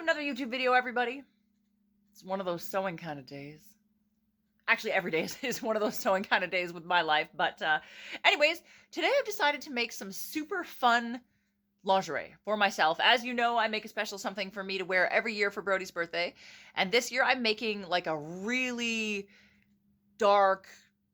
another YouTube video, everybody. It's one of those sewing kind of days. Actually, every day is one of those sewing kind of days with my life. But anyways, today I've decided to make some super fun lingerie for myself. As you know, I make a special something for me to wear every year for Brodie's birthday. And this year I'm making like a really dark,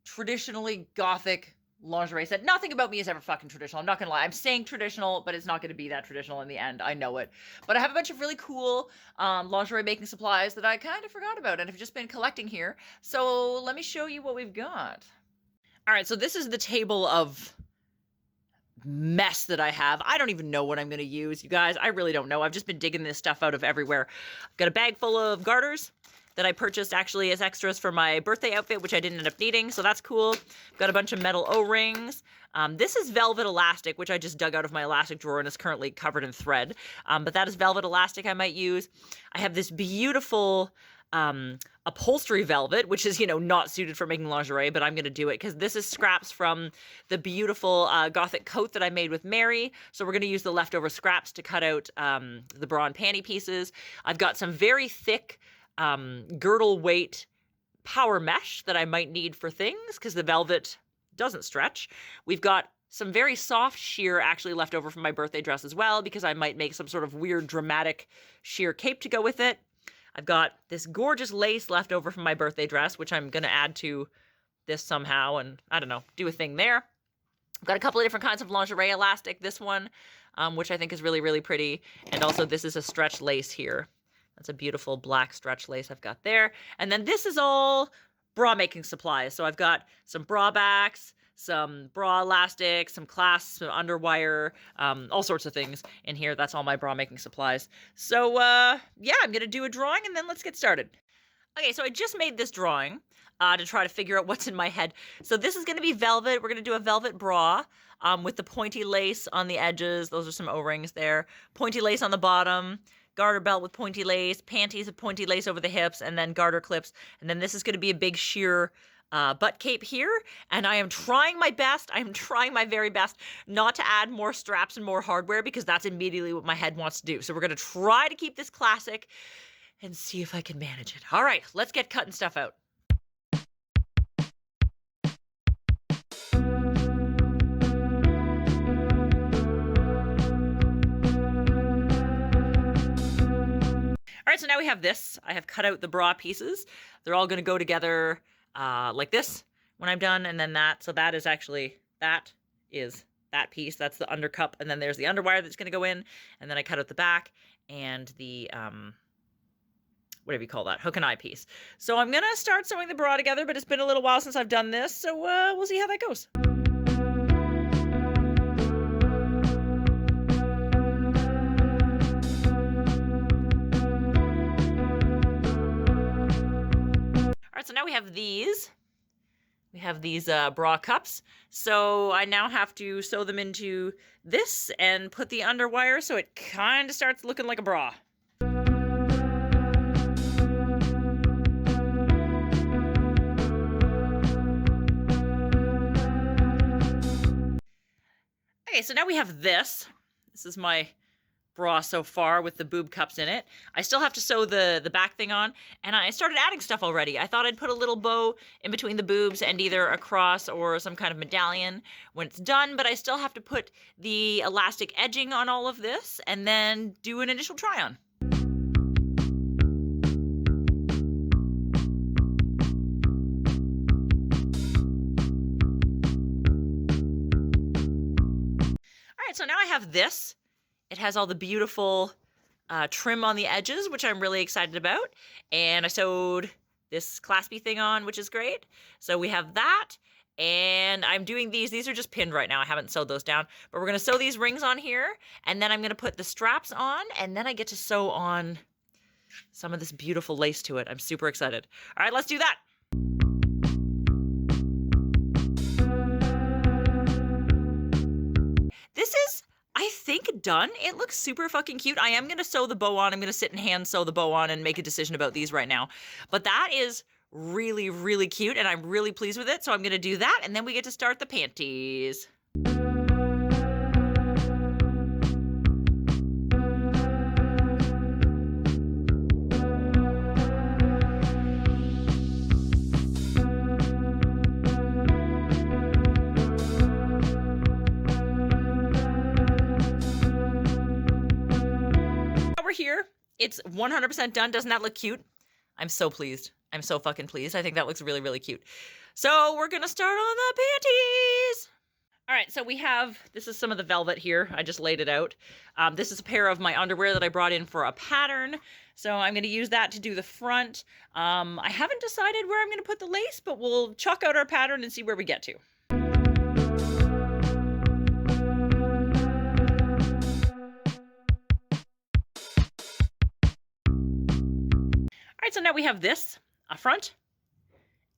traditionally Gothic lingerie set. Nothing about me is ever fucking traditional. I'm not gonna lie. I'm saying traditional, but it's not gonna be that traditional in the end. I know it. But I have a bunch of really cool lingerie making supplies that I kind of forgot about and have just been collecting here. So let me show you what we've got. All right, so this is the table of mess that I have. I don't even know what I'm gonna use, you guys. I really don't know. I've just been digging this stuff out of everywhere. I've got a bag full of garters that I purchased actually as extras for my birthday outfit, which I didn't end up needing, so that's cool. I've got a bunch of metal O-rings. This is velvet elastic, which I just dug out of my elastic drawer and is currently covered in thread. But that is velvet elastic I might use. I have this beautiful upholstery velvet, which is, you know, not suited for making lingerie, but I'm going to do it because this is scraps from the beautiful Gothic coat that I made with Mary. So we're going to use the leftover scraps to cut out the bra and panty pieces. I've got some very thick girdle weight power mesh that I might need for things because the velvet doesn't stretch. We've got some very soft sheer actually left over from my birthday dress as well because I might make some sort of weird dramatic sheer cape to go with it. I've got this gorgeous lace left over from my birthday dress, which I'm going to add to this somehow and, I don't know, do a thing there. I've got a couple of different kinds of lingerie elastic. This one, which I think is really, really pretty. And also this is a stretch lace here. That's a beautiful black stretch lace I've got there. And then this is all bra making supplies. So I've got some bra backs, some bra elastic, some clasps, some underwire, all sorts of things in here. That's all my bra making supplies. So yeah, I'm going to do a drawing and then let's get started. Okay, so I just made this drawing to try to figure out what's in my head. So this is going to be velvet. We're going to do a velvet bra with the pointy lace on the edges. Those are some O-rings there. Pointy lace on the bottom. Garter belt with pointy lace, panties with pointy lace over the hips, and then garter clips. And then this is going to be a big sheer butt cape here. And I am trying my best, I am trying my very best not to add more straps and more hardware because that's immediately what my head wants to do. So we're going to try to keep this classic and see if I can manage it. All right, let's get cutting stuff out. All right, so now we have this. I have cut out the bra pieces. They're all going to go together like this when I'm done, and then that. So that is actually, that is that piece. That's the undercup, and then there's the underwire that's going to go in, and then I cut out the back and the, whatever you call that, hook and eye piece. So I'm going to start sewing the bra together, but it's been a little while since I've done this, so we'll see how that goes. So now we have these. We have these bra cups. So I now have to sew them into this and put the underwire so it kind of starts looking like a bra. Okay, so now we have this. This is my bra so far with the boob cups in it. I still have to sew the back thing on, and I started adding stuff already. I thought I'd put a little bow in between the boobs and either a cross or some kind of medallion when it's done, but I still have to put the elastic edging on all of this and then do an initial try on. All right, so now I have this. It has all the beautiful trim on the edges, which I'm really excited about. And I sewed this claspy thing on, which is great. So we have that. And I'm doing these. These are just pinned right now. I haven't sewed those down. But we're going to sew these rings on here. And then I'm going to put the straps on. And then I get to sew on some of this beautiful lace to it. I'm super excited. All right, let's do that. This is, I think, done. It looks super fucking cute. I am going to sew the bow on. I'm going to sit and hand sew the bow on and make a decision about these right now. But that is really, really cute, and I'm really pleased with it. So I'm going to do that, and then we get to start the panties. here, it's 100% done. Doesn't that look cute? I'm so pleased. I'm so fucking pleased. I think that looks really, really cute. So we're gonna start on the panties. All right, so we have, this is some of the velvet here. I just laid it out. This is a pair of my underwear that I brought in for a pattern. So I'm going to use that to do the front. I haven't decided where I'm going to put the lace, but we'll chalk out our pattern and see where we get to. All right, so now we have this, a front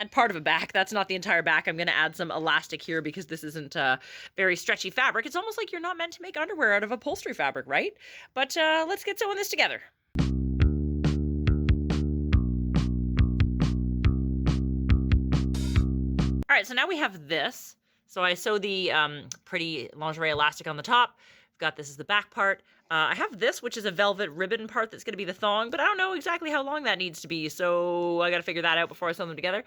and part of a back. That's not the entire back. I'm going to add some elastic here because this isn't very stretchy fabric. It's almost like you're not meant to make underwear out of upholstery fabric, right? But let's get sewing this together. All right, so now we have this. So I sew the pretty lingerie elastic on the top. I've got this as the back part. I have this, which is a velvet ribbon part that's going to be the thong, but I don't know exactly how long that needs to be, so I got to figure that out before I sew them together.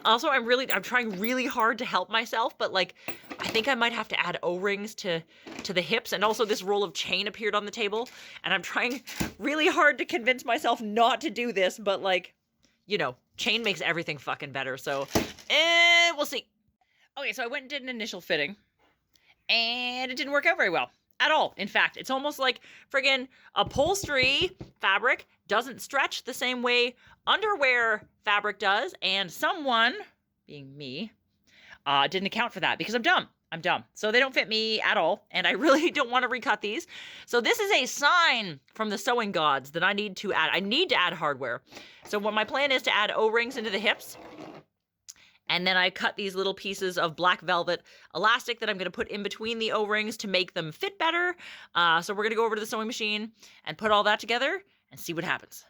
Also, I'm trying really hard to help myself, but like, I think I might have to add O-rings to the hips, and also this roll of chain appeared on the table, and I'm trying really hard to convince myself not to do this, but like, you know, chain makes everything fucking better, so we'll see. Okay, so I went and did an initial fitting, and it didn't work out very well. At all. In fact, it's almost like friggin' upholstery fabric doesn't stretch the same way underwear fabric does, and someone, being me, didn't account for that because I'm dumb. I'm dumb. So they don't fit me at all, and I really don't want to recut these. So this is a sign from the sewing gods that I need to add hardware. So what my plan is to add O-rings into the hips. And then I cut these little pieces of black velvet elastic that I'm going to put in between the O-rings to make them fit better. So we're going to go over to the sewing machine and put all that together and see what happens.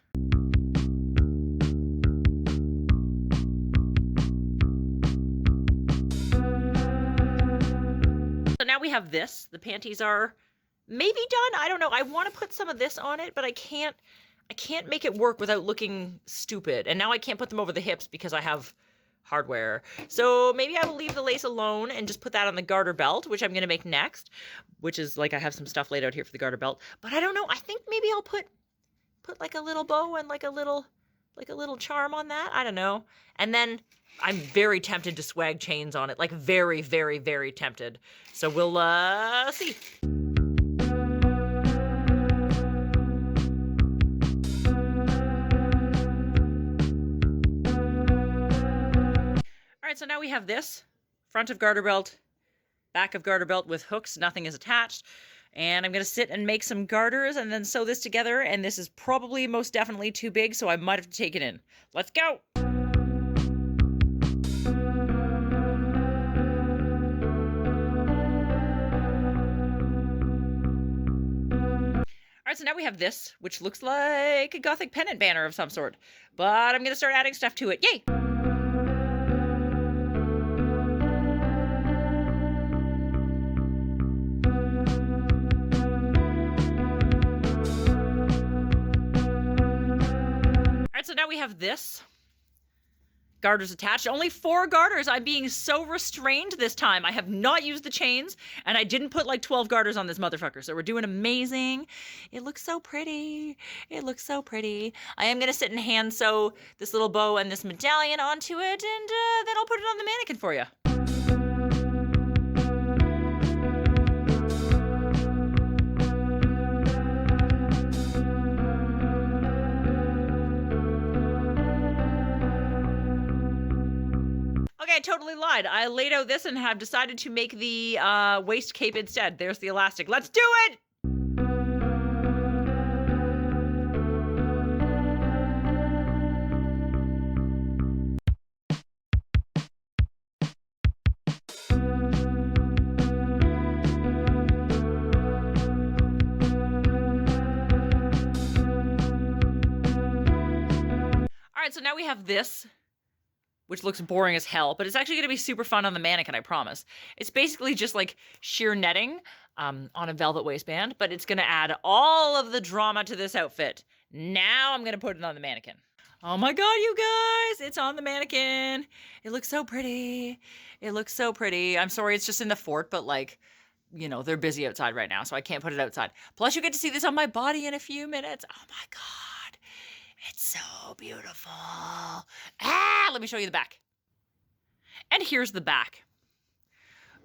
So now we have this. The panties are maybe done. I don't know. I want to put some of this on it, but I can't make it work without looking stupid. And now I can't put them over the hips because I have hardware. So maybe I will leave the lace alone and just put that on the garter belt, which I'm going to make next, which is like I have some stuff laid out here for the garter belt. But I don't know. I think maybe I'll put like a little bow and like a little charm on that. I don't know. And then I'm very tempted to swag chains on it. Like very, very, very tempted. So we'll see. So now we have this front of garter belt, back of garter belt with hooks, nothing is attached. And I'm going to sit and make some garters and then sew this together. And this is probably most definitely too big, so I might have to take it in. Let's go. All right, so now we have this, which looks like a Gothic pennant banner of some sort. But I'm going to start adding stuff to it. Yay! So now we have this. Garters attached. Only 4 garters. I'm being so restrained this time. I have not used the chains, and I didn't put like 12 garters on this motherfucker. So we're doing amazing. It looks so pretty. It looks so pretty. I am going to sit and hand sew this little bow and this medallion onto it, and then I'll put it on the mannequin for you. Okay, I totally lied. I laid out this and have decided to make the waist cape instead. There's the elastic. Let's do it! All right, so now we have this, which looks boring as hell, but it's actually going to be super fun on the mannequin, I promise. It's basically just like sheer netting on a velvet waistband, but it's going to add all of the drama to this outfit. Now I'm going to put it on the mannequin. Oh my god, you guys, it's on the mannequin. It looks so pretty. It looks so pretty. I'm sorry it's just in the fort, but like, you know, they're busy outside right now, so I can't put it outside. Plus, you get to see this on my body in a few minutes. Oh my God. It's so beautiful. Ah, let me show you the back. And here's the back.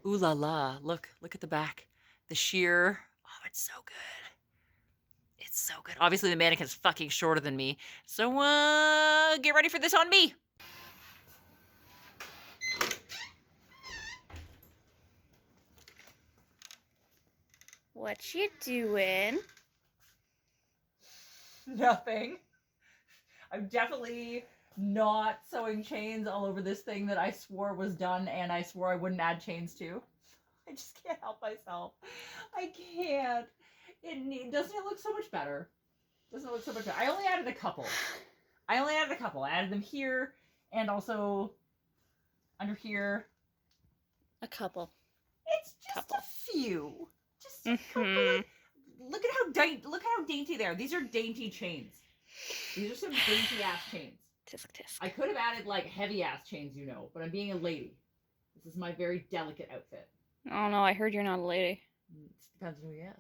Ooh la la. Look at the back. The sheer. Oh, it's so good. It's so good. Obviously, the mannequin's fucking shorter than me. So, get ready for this on me. What you doing? Nothing. I'm definitely not sewing chains all over this thing that I swore was done and I swore I wouldn't add chains to. I just can't help myself. I can't. Doesn't it look so much better? Doesn't it look so much better? I only added a couple. I added them here and also under here. A couple. It's just a few. Just a couple. Look at how dainty they are. These are dainty chains. These are some dainty ass chains. Tisk tisk. I could have added like heavy ass chains, you know, but I'm being a lady. This is my very delicate outfit. Oh no, I heard you're not a lady. It depends on who you ask.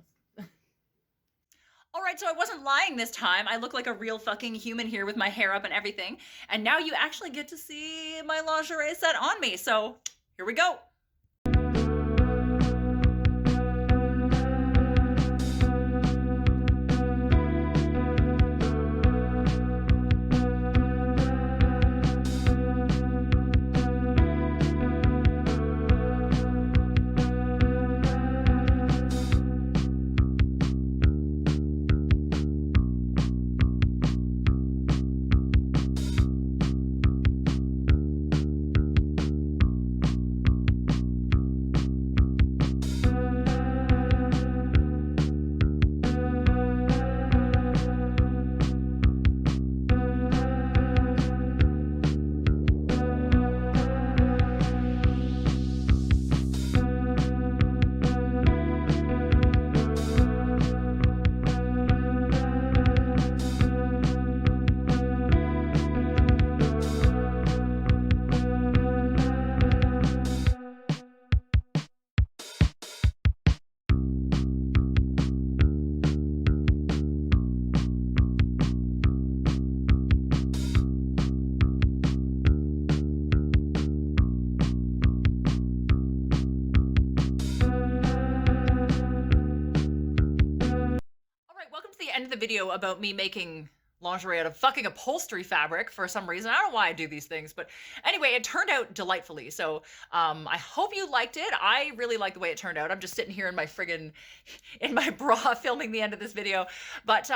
All right, so I wasn't lying this time. I look like a real fucking human here with my hair up and everything. And now you actually get to see my lingerie set on me. So here we go. End of the video about me making lingerie out of fucking upholstery fabric for some reason. I don't know why I do these things, but anyway, it turned out delightfully. So I hope you liked it. I really like the way it turned out. I'm just sitting here in my bra filming the end of this video. But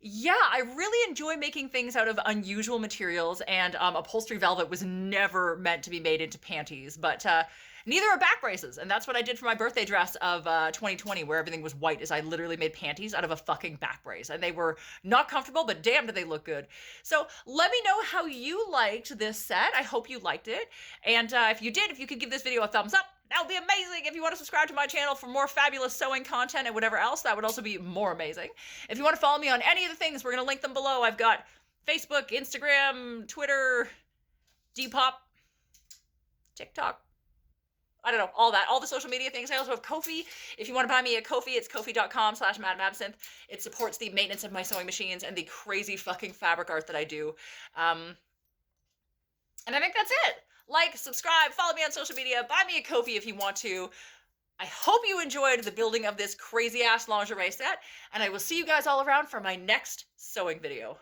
yeah, I really enjoy making things out of unusual materials, and upholstery velvet was never meant to be made into panties, but neither are back braces, and that's what I did for my birthday dress of 2020, where everything was white, is I literally made panties out of a fucking back brace, and they were not comfortable, but damn did they look good. So let me know how you liked this set. I hope you liked it, and if you did, if you could give this video a thumbs up, that would be amazing. If you want to subscribe to my channel for more fabulous sewing content and whatever else, that would also be more amazing. If you want to follow me on any of the things, we're going to link them below. I've got Facebook, Instagram, Twitter, Depop, TikTok. I don't know, all that, all the social media things. I also have Ko-fi. If you want to buy me a Ko-fi, it's ko-fi.com/madamabsinthe. It supports the maintenance of my sewing machines and the crazy fucking fabric art that I do. And I think that's it. Like, subscribe, follow me on social media, buy me a Ko-fi if you want to. I hope you enjoyed the building of this crazy ass lingerie set, and I will see you guys all around for my next sewing video.